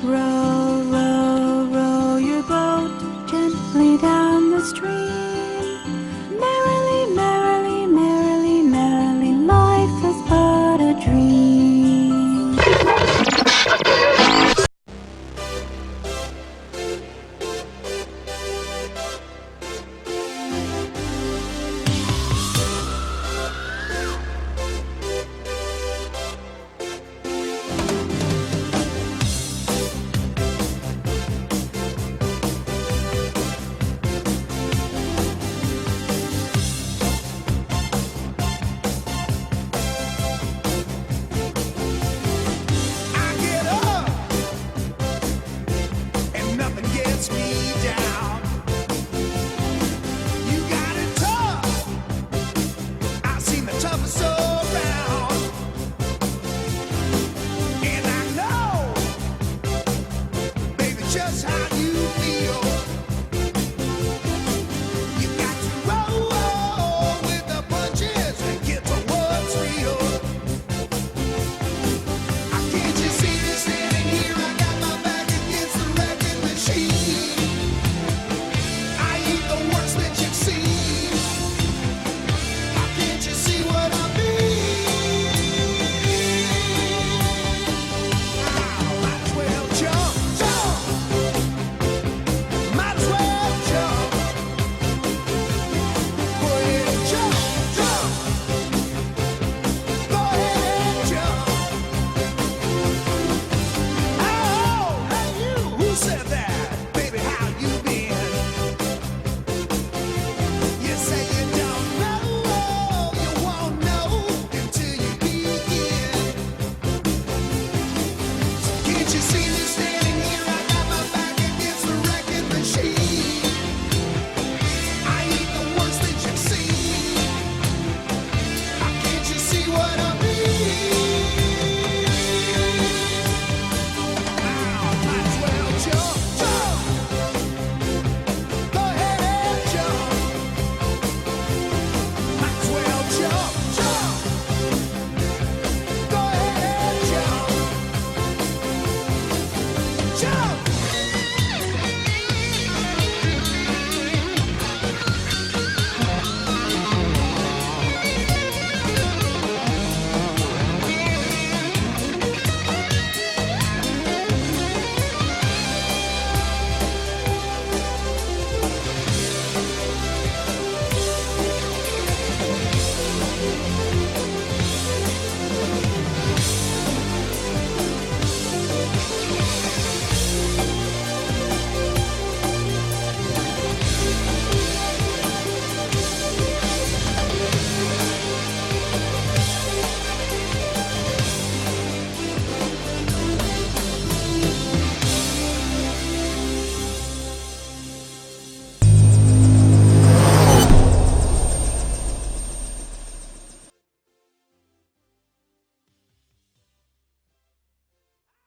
Row, row, row your boat gently down the stream. Merrily, merrily, merrily, merrily, life is but a dream. Just how you feel. You got to roll with the punches and get to what's real. Can't you see me standing here? I got my back against the wrecking machine. I ain't the worst that you've seen. Can't you see what I mean? Might as well jump, jump. Might as well jump. Go ahead and jump, jump. Go ahead and jump. Oh, hey you, who said that? Baby, how you been? You say you don't know, you won't know until you begin. Can't you see me standing here? I got my back against the wrecking machine. I ain't the worst that you've seen. Can't you see what I mean? Might as well jump, jump. Go ahead and jump. Might as well jump, jump. Go ahead and jump. Jump.